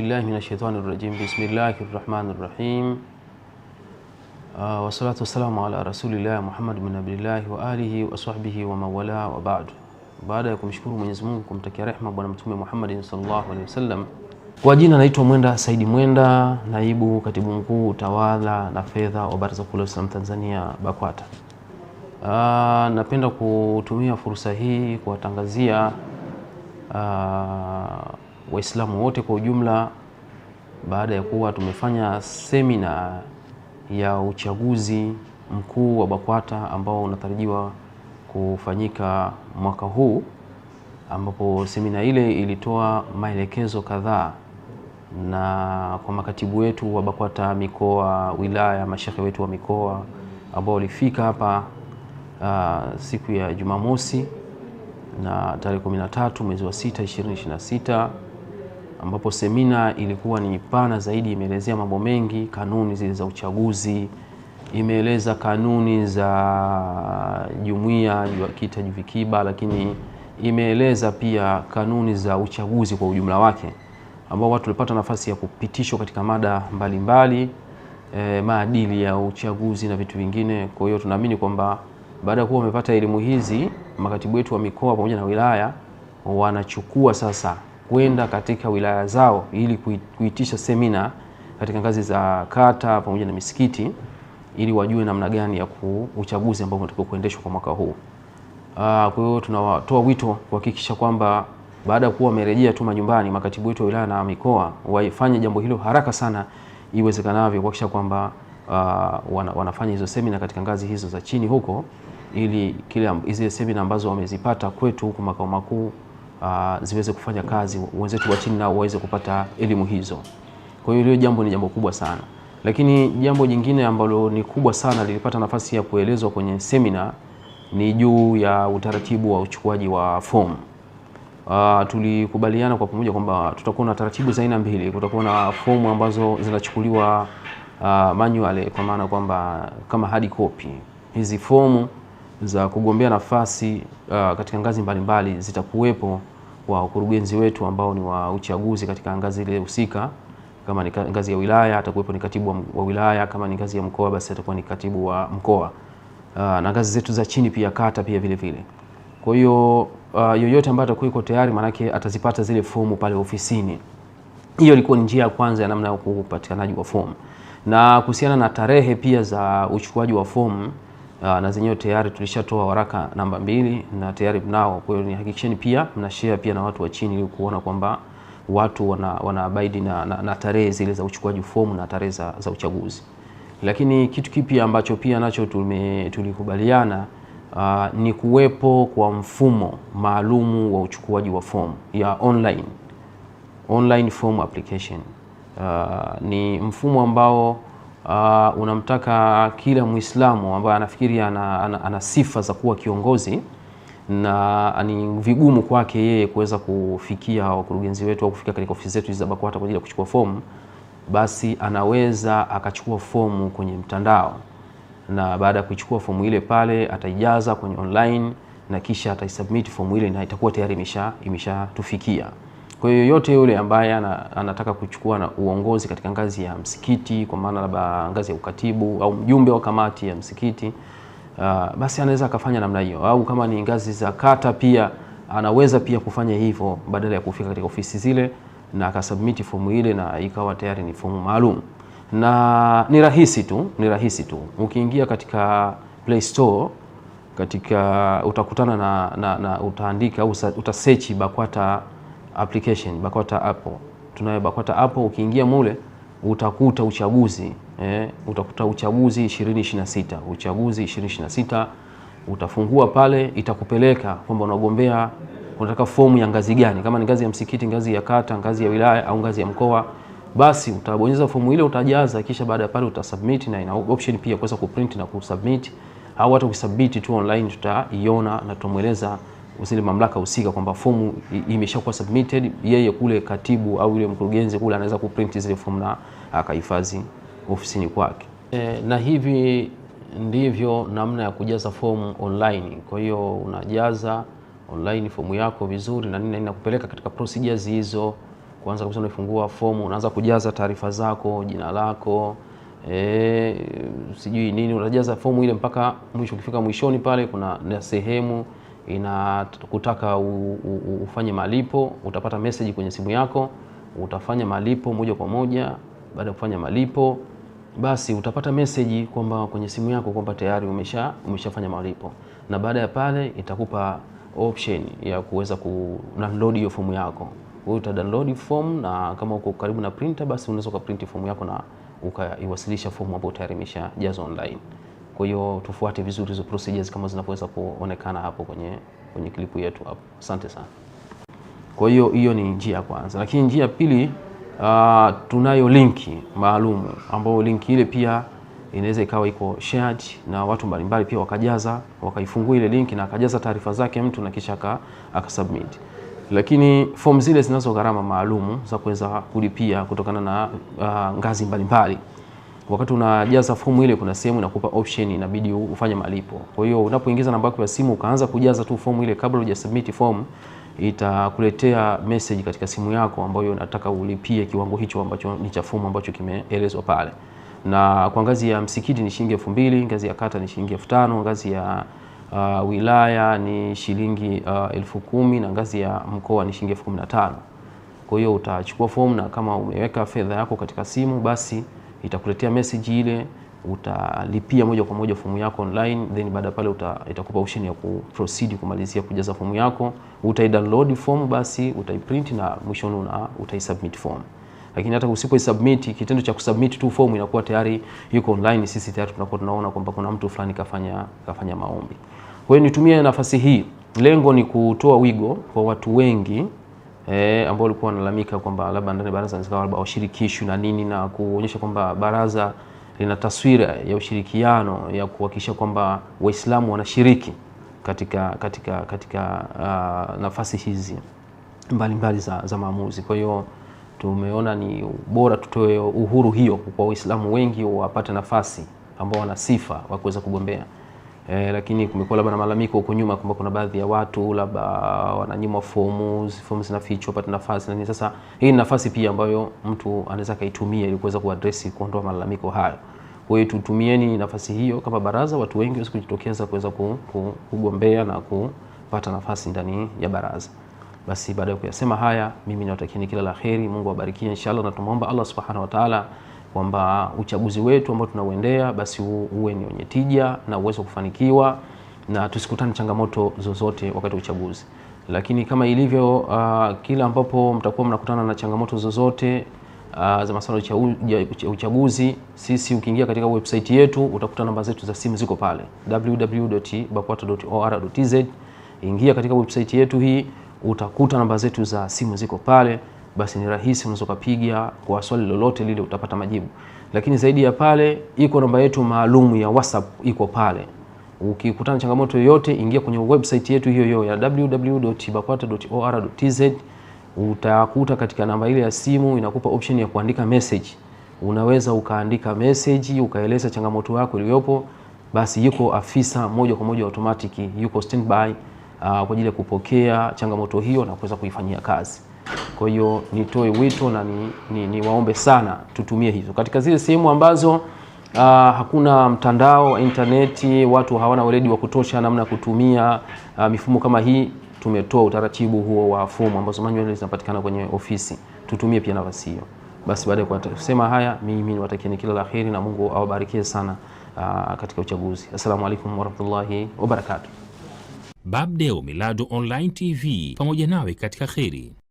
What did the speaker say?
billahi minashaitani rrajim. Bismillahirrahmanirrahim. Wassalatu wassalamu ala rasulillah Muhammad bin Abdillah wa alihi wa sahbihi wa mawala wa ba'du. Baada ya kumshukuru Mwenyezi Mungu, kumtakia rehema bwana Mtume Muhammad sallallahu alaihi wasallam. Kwa jina naitwa Mwenda Saidi Mwenda, naibu katibu mkuu utawala na fedha wa Baraza Kuu la Uislamu Tanzania BAKWATA. Napenda kutumia fursa hii kuwatangazia Waislamu wote kwa ujumla, baada ya kuwa tumefanya semina ya uchaguzi mkuu wa BAKWATA ambao unatarajiwa kufanyika mwaka huu, ambapo semina ile ilitoa maelekezo kadhaa na kwa makatibu wetu wa BAKWATA mikoa, wilaya, mashehe wetu wa mikoa ambao walifika hapa siku ya Jumamosi na tarehe 13 mwezi wa 6 2026, ambapo semina ilikuwa ni pana zaidi, imeelezea mambo mengi, kanuni zile za uchaguzi, imeeleza kanuni za jumuiya kita Juvikiba, lakini imeeleza pia kanuni za uchaguzi kwa ujumla wake, ambao watu walipata nafasi ya kupitishwa katika mada mbalimbali, maadili ya uchaguzi na vitu vingine. Kwa hiyo tunaamini kwamba baada ya kuwa wamepata elimu hizi, makatibu wetu wa mikoa pamoja na wilaya wanachukua sasa kwenda katika wilaya zao ili kuitisha semina katika ngazi za kata pamoja na misikiti, ili wajue namna gani ya uchaguzi ambao unatakiwa kuendeshwa kwa mwaka huu. Kwa hiyo tunatoa wito kuhakikisha kwamba baada ya kuwa wamerejea tu manyumbani, makatibu wetu wa wilaya na mikoa waifanye jambo hilo haraka sana iwezekanavyo, kuhakikisha kwamba wanafanya hizo semina katika ngazi hizo za chini huko, ili hizo semina ambazo wamezipata kwetu huko makao makuu ziweze kufanya kazi, wenzetu wa chini nao waweze kupata elimu hizo. Kwa hiyo hilo jambo ni jambo kubwa sana. Lakini jambo jingine ambalo ni kubwa sana lilipata nafasi ya kuelezwa kwenye semina ni juu ya utaratibu wa uchukuaji wa fomu. Tulikubaliana kwa pamoja kwamba tutakuwa na taratibu za aina mbili. Kutakuwa na fomu ambazo zinachukuliwa manual, kwa maana kwamba kama hard copy. Hizi fomu za kugombea nafasi katika ngazi mbalimbali zitakuwepo kwa wakurugenzi wetu ambao ni wa uchaguzi katika ngazi ile husika. Kama ni ngazi ya wilaya atakuwepo ni katibu wa wilaya, kama ni ngazi ya mkoa basi atakuwa ni katibu wa mkoa, na ngazi zetu za chini pia kata pia vile vile. Kwa hiyo yoyote ambaye atakuwa yuko tayari, manake atazipata zile fomu pale ofisini. Hiyo ilikuwa ni njia ya kwanza ya namna ya kupatikanaji wa fomu. Na kuhusiana na tarehe pia za uchukuaji wa fomu, na zenyewe tayari tulishatoa waraka namba 2 na tayari mnao. Kwa hiyo ni hakikisheni pia mnashare pia na watu wa chini ili kuona kwamba watu wanaabidi na tarehe zile za uchukuaji fomu na tarehe za uchaguzi. Lakini kitu kipi ambacho pia nacho tulikubaliana ni kuwepo kwa mfumo maalumu wa uchukuaji wa fomu ya online form application. Ni mfumo ambao unamtaka kila Muislamu ambaye anafikiri ana sifa za kuwa kiongozi na ni vigumu kwake yeye kuweza kufikia wakurugenzi wetu au kufika katika ofisi zetu za BAKWATA kwa ajili ya kuchukua fomu, basi anaweza akachukua fomu kwenye mtandao, na baada ya kuchukua fomu ile pale ataijaza kwenye online na kisha ataisubmit fomu ile na itakuwa tayari imeshatufikia. Kwa hiyo yote yule ambaye anataka kuchukua na uongozi katika ngazi ya msikiti, kwa maana labda ngazi ya ukatibu au mjumbe wa kamati ya msikiti, basi anaweza akafanya namna hiyo, au kama ni ngazi za kata pia anaweza pia kufanya hivyo, badala ya kufika katika ofisi zile na akasubmit fomu ile na ikawa tayari ni fomu maalum. Na ni rahisi tu. Ukiingia katika Play Store utakutana na utaandika au utasearch BAKWATA application, BAKWATA app. Tunayo BAKWATA app, ukiingia mule utakuta uchaguzi, utakuta uchaguzi 2026, uchaguzi 2026. Utafungua pale, itakupeleka kwamba unagombea, unataka fomu ya ngazi gani, kama ni ngazi ya msikiti, ngazi ya kata, ngazi ya wilaya au ngazi ya mkoa. Basi utabonyeza fomu ile, utajaza, kisha baada ya pale utasubmit, na ina option pia kuweza kuprint na kusubmit, au hata kusubmit tu online, tutaiona na tutamueleza zile mamlaka husika kwamba fomu imeshakuwa submitted. Yeye kule katibu au yule mkurugenzi kule anaweza kuprint zile fomu na akahifadhi ofisini kwake. Na hivi ndivyo namna ya kujaza fomu online. Kwa hiyo unajaza online fomu yako vizuri na nini, na kupeleka katika procedures hizo Kwanza kabisa unafungua fomu, unaanza kujaza taarifa zako, jina lako, sijui nini, unajaza fomu ile mpaka mwisho. Ukifika mwishoni pale kuna sehemu inakutaka ufanye malipo. Utapata message kwenye simu yako, utafanya malipo moja kwa moja. Baada ya kufanya malipo, basi utapata message kwamba kwenye simu yako kwamba tayari umeshafanya malipo, na baada ya pale itakupa option ya kuweza ku-download hiyo fomu yako. Wewe uta-download form, na kama uko karibu na printer basi unaweza kuprint fomu yako na ukaiwasilisha fomu hapo tayari imeshajazwa online. Kwa hiyo tufuate vizuri hizo procedures kama zinaweza kuonekana hapo kwenye klipu yetu hapo. Asante sana. Kwa hiyo hiyo ni njia ya kwanza, lakini njia ya pili, tunayo linki maalum ambayo linki ile pia inaweza ikawa iko shared na watu mbalimbali pia wakaifungua ile linki na akajaza taarifa zake mtu na kisha akasubmit. Lakini form zile zinazo gharama maalum za kuweza kulipia kutokana na ngazi mbalimbali. Wakati unajaza fomu ile kuna sehemu inakupa option inabidi ufanye malipo. Kwa hiyo unapoingiza namba yako ya simu ukaanza kujaza tu fomu ile kabla hujasubmit form, itakuletea message katika simu yako ambayo unataka ulipie kiwango hicho ambacho ni cha fomu ambacho kimeelezwa pale. Na kwa ngazi ya msikiti ni shilingi 2000, ngazi ya kata ni shilingi 5000, ngazi ya wilaya ni shilingi 10,000 na ngazi ya mkoa ni shilingi 15,000. Kwa hiyo utachukua fomu na kama umeweka fedha yako katika simu basi itakuletea message ile, utalipia moja kwa moja fomu yako online, then baada pale itakupa option ya kuproceed kumalizia kujaza fomu yako. Utai-download fomu basi utaiprint na mwishoni utai-submit form. Lakini hata usipo-submit, kitendo cha kusubmit tu fomu inakuwa tayari yuko online, sisi tayari tunakuwa tunaona kwamba kuna mtu fulani kafanya maombi. Kwa hiyo nitumie nafasi hii, lengo ni kutoa wigo kwa watu wengi ambao walikuwa wanalalamika kwamba labda ndani baraza nzikawa labda washirikishwe na nini, na kuonyesha kwamba baraza lina taswira ya ushirikiano ya kuhakikisha kwamba Waislamu wanashiriki katika nafasi hizi mbalimbali za maamuzi. Kwa hiyo tumeona ni bora tutoe uhuru hiyo kwa Waislamu wengi wapate nafasi ambao wana sifa wa kuweza kugombea. Lakini kumekuwa labda na malalamiko huko nyuma kwamba kuna baadhi ya watu labda wananyimwa fomu zinafichwa pata nafasi, na sasa hii ni nafasi pia ambayo mtu anaweza kaitumia ili kuweza kuaddress kuondoa malalamiko hayo. Kwa hiyo tutumieni nafasi hiyo kama baraza, watu wengi waweze kujitokeza kuweza kugombea na kupata nafasi ndani ya baraza. Basi baada ya kuyasema haya, mimi nawatakieni kila la kheri, Mungu awabarikie inshallah, na tumuomba Allah Subhanahu wa Ta'ala kwamba uchaguzi wetu ambao tunauendea basi uwe ni wenye tija na uweze kufanikiwa na tusikutane changamoto zozote wakati wa uchaguzi. Lakini kama ilivyo kila ambapo mtakuwa mnakutana na changamoto zozote za masuala ya uchaguzi, sisi ukiingia katika website yetu utakuta namba zetu za simu ziko pale www.bakwata.or.tz. Ingia katika website yetu hii utakuta namba zetu za simu ziko pale, basi ni rahisi unaweza kupiga kwa swali lolote lile utapata majibu. Lakini zaidi ya pale iko namba yetu maalum ya WhatsApp iko pale. Ukikutana changamoto yoyote ingia kwenye website yetu hiyo ya www.bakwata.or.tz. Utakuta katika namba ile ya simu inakupa option ya kuandika message. Unaweza ukaandika message ukaeleza changamoto yako iliyopo, basi yuko afisa moja kwa moja automatic yuko standby kwa ajili ya kupokea changamoto hiyo na kuweza kuifanyia kazi. Kwa hiyo nitoe wito na ni waombe sana tutumie hizo katika zile sehemu ambazo hakuna mtandao wa interneti, watu hawana weledi wa kutosha namna kutumia mifumo kama hii. Tumetoa utaratibu huo wa fomu ambazo manually zinapatikana kwenye ofisi, tutumie pia nafasi hiyo. Basi baada ya kusema haya, mimi niwatakieni kila la kheri na Mungu awabarikie sana katika uchaguzi. Assalamu alaikum warahmatullahi wabarakatuh. Babdeo Miladu Online TV, pamoja nawe katika kheri.